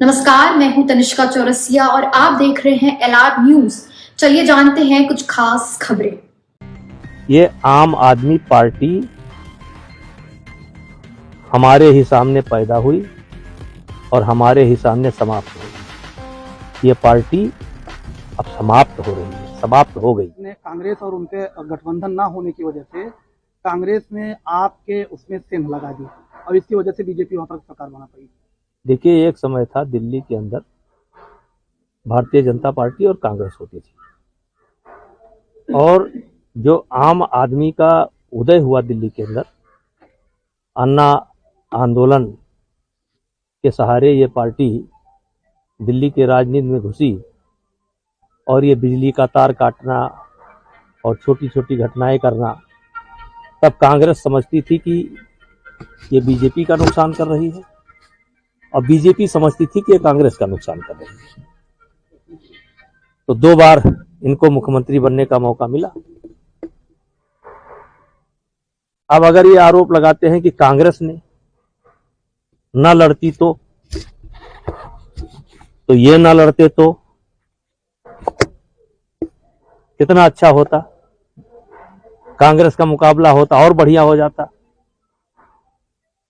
नमस्कार, मैं हूं तनिष्का चौरसिया और आप देख रहे हैं एलआर न्यूज। चलिए जानते हैं कुछ खास खबरें। ये आम आदमी पार्टी हमारे ही सामने पैदा हुई और हमारे ही सामने समाप्त हुई। ये पार्टी अब समाप्त हो रही है, समाप्त हो गई। कांग्रेस और उनके गठबंधन ना होने की वजह से कांग्रेस ने आपके उसमें सेंध लगा दी और इसकी वजह से बीजेपी वहां पर सरकार बना पाई। देखिए, एक समय था दिल्ली के अंदर भारतीय जनता पार्टी और कांग्रेस होती थी, और जो आम आदमी का उदय हुआ दिल्ली के अंदर, अन्ना आंदोलन के सहारे ये पार्टी दिल्ली के राजनीति में घुसी और ये बिजली का तार काटना और छोटी छोटी घटनाएं करना, तब कांग्रेस समझती थी कि ये बीजेपी का नुकसान कर रही है और बीजेपी समझती थी कि ये कांग्रेस का नुकसान कर रही है। तो 2 बार इनको मुख्यमंत्री बनने का मौका मिला। अब अगर ये आरोप लगाते हैं कि कांग्रेस ने न लड़ती तो ये न लड़ते तो कितना अच्छा होता, कांग्रेस का मुकाबला होता और बढ़िया हो जाता।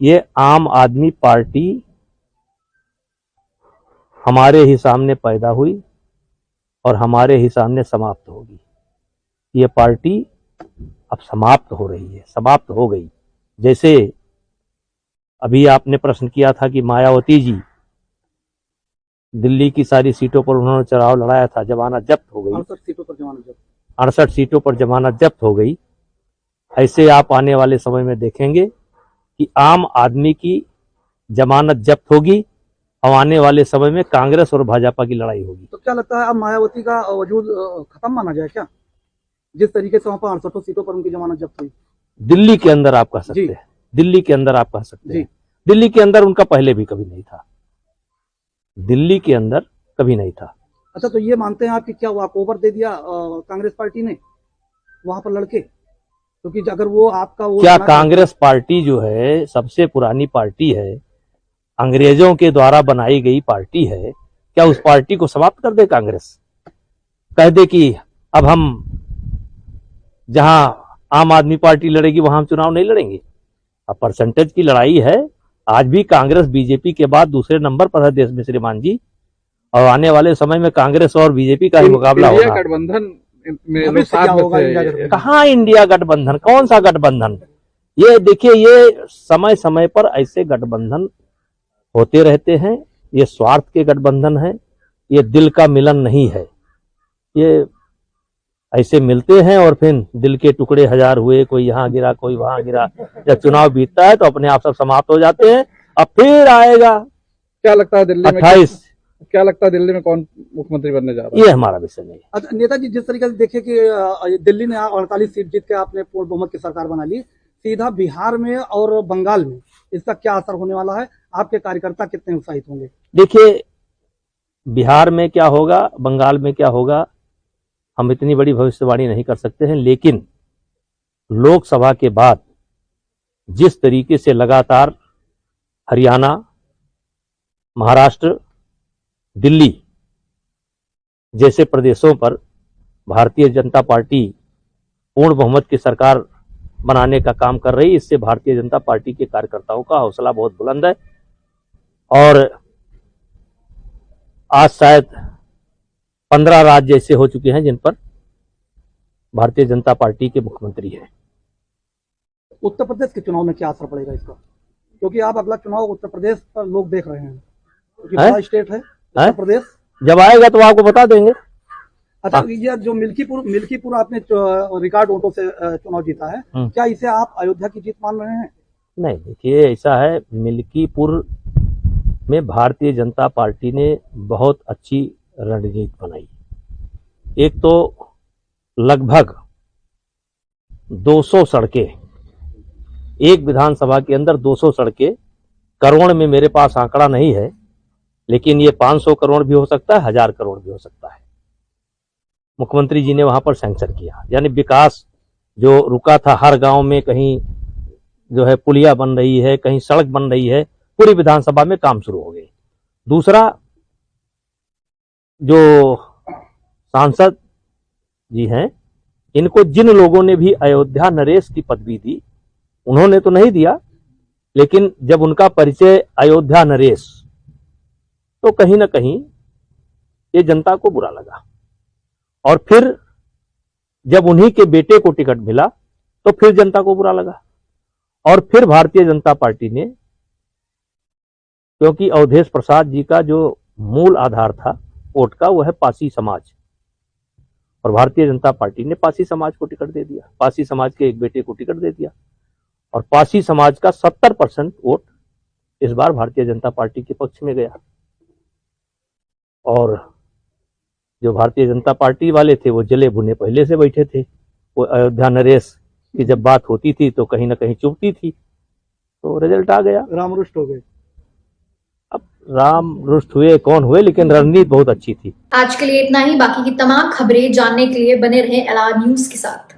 ये आम आदमी पार्टी हमारे ही सामने पैदा हुई और हमारे ही सामने समाप्त होगी। ये पार्टी अब समाप्त हो रही है, समाप्त हो गई। जैसे अभी आपने प्रश्न किया था कि मायावती जी दिल्ली की सारी सीटों पर उन्होंने चुनाव लड़ाया था, जमानत जब्त हो गई। 68 सीटों पर जमानत जब्त, 68 सीटों पर जमानत जब्त हो गई। ऐसे आप आने वाले समय में देखेंगे कि आम आदमी की जमानत जब्त होगी और आने वाले समय में कांग्रेस और भाजपा की लड़ाई होगी। तो क्या लगता है अब मायावती का वजूद खत्म माना जाए क्या, जिस तरीके से वहां पर 68 सीटों पर उनकी जमानत जब्त हुई? दिल्ली के अंदर आप कह सकते हैं, दिल्ली के अंदर आप कह सकते हैं। दिल्ली के अंदर उनका पहले भी कभी नहीं था, दिल्ली के अंदर कभी नहीं था। अच्छा, तो ये मानते हैं आप कि क्या वॉकओवर दे दिया कांग्रेस पार्टी ने वहां पर लड़के? क्योंकि अगर वो आपका क्या कांग्रेस पार्टी जो है सबसे पुरानी पार्टी है, अंग्रेजों के द्वारा बनाई गई पार्टी है, क्या उस पार्टी को समाप्त कर दे कांग्रेस? कह दे कि अब हम जहां आम आदमी पार्टी लड़ेगी वहां हम चुनाव नहीं लड़ेंगे? अब परसेंटेज की लड़ाई है। आज भी कांग्रेस बीजेपी के बाद दूसरे नंबर पर है देश में श्रीमान जी, और आने वाले समय में कांग्रेस और बीजेपी का ही मुकाबला होगा। गठबंधन कहाँ इंडिया गठबंधन, कौन सा गठबंधन? ये देखिए, ये समय समय पर ऐसे गठबंधन होते रहते हैं। ये स्वार्थ के गठबंधन है, ये दिल का मिलन नहीं है। ये ऐसे मिलते हैं और फिर दिल के टुकड़े हजार हुए, कोई यहाँ गिरा कोई वहां गिरा। जब चुनाव बीतता है तो अपने आप सब समाप्त हो जाते हैं। अब फिर आएगा क्या लगता है दिल्ली 28, क्या लगता है दिल्ली में कौन मुख्यमंत्री बनने जा रहा है? ये हमारा विषय नहीं है। अच्छा नेताजी, जिस तरीके से देखिए कि दिल्ली ने 48 सीट जीत के आपने पूर्ण बहुमत की सरकार बना ली, सीधा बिहार में और बंगाल में इसका क्या असर होने वाला है? आपके कार्यकर्ता कितने उत्साहित होंगे? देखिए, बिहार में क्या होगा, बंगाल में क्या होगा, हम इतनी बड़ी भविष्यवाणी नहीं कर सकते हैं। लेकिन लोकसभा के बाद जिस तरीके से लगातार हरियाणा, महाराष्ट्र, दिल्ली जैसे प्रदेशों पर भारतीय जनता पार्टी पूर्ण बहुमत की सरकार बनाने का काम कर रही है, इससे भारतीय जनता पार्टी के कार्यकर्ताओं का हौसला बहुत बुलंद है। और आज शायद 15 राज्य ऐसे हो चुके हैं जिन पर भारतीय जनता पार्टी के मुख्यमंत्री हैं। उत्तर प्रदेश के चुनाव में क्या असर पड़ेगा इसका? क्योंकि आप अगला चुनाव उत्तर प्रदेश पर लोग देख रहे हैं, क्योंकि बड़ा स्टेट है उत्तर प्रदेश। जब आएगा तो आपको बता देंगे। अच्छा, ये जो मिल्कीपुर आपने रिकॉर्ड वोटों से चुनाव जीता है, क्या इसे आप अयोध्या की जीत मान रहे हैं? नहीं, देखिए ऐसा है, मिल्कीपुर में भारतीय जनता पार्टी ने बहुत अच्छी रणनीति बनाई। एक तो लगभग 200 सड़कें, एक विधानसभा के अंदर 200 सड़कें, करोड़ में मेरे पास आंकड़ा नहीं है, लेकिन ये 500 करोड़ भी हो सकता है, 1000 करोड़ भी हो सकता है। मुख्यमंत्री जी ने वहां पर सैंक्शन किया, यानी विकास जो रुका था, हर गांव में कहीं जो है पुलिया बन रही है, कहीं सड़क बन रही है, पूरी विधानसभा में काम शुरू हो गए। दूसरा, जो सांसद जी हैं, इनको जिन लोगों ने भी अयोध्या नरेश की पदवी दी, उन्होंने तो नहीं दिया, लेकिन जब उनका परिचय अयोध्या नरेश, तो कहीं ना कहीं ये जनता को बुरा लगा। और फिर जब उन्हीं के बेटे को टिकट मिला तो फिर जनता को बुरा लगा। और फिर भारतीय जनता पार्टी ने, क्योंकि अवधेश प्रसाद जी का जो मूल आधार था वोट का, वह है पासी समाज, और भारतीय जनता पार्टी ने पासी समाज को टिकट दे दिया, पासी समाज के एक बेटे को टिकट दे दिया, और पासी समाज का 70% वोट इस बार भारतीय जनता पार्टी के पक्ष में गया। और जो भारतीय जनता पार्टी वाले थे वो जले भुने पहले से बैठे थे। वो अयोध्या नरेश की जब बात होती थी तो कहीं ना कहीं चुभती थी, तो रिजल्ट आ गया, रामरुष्ट हो गए। अब राम रुष्ट हुए कौन हुए, लेकिन रणनीति बहुत अच्छी थी। आज के लिए इतना ही। बाकी की तमाम खबरें जानने के लिए बने रहें एलआर न्यूज के साथ।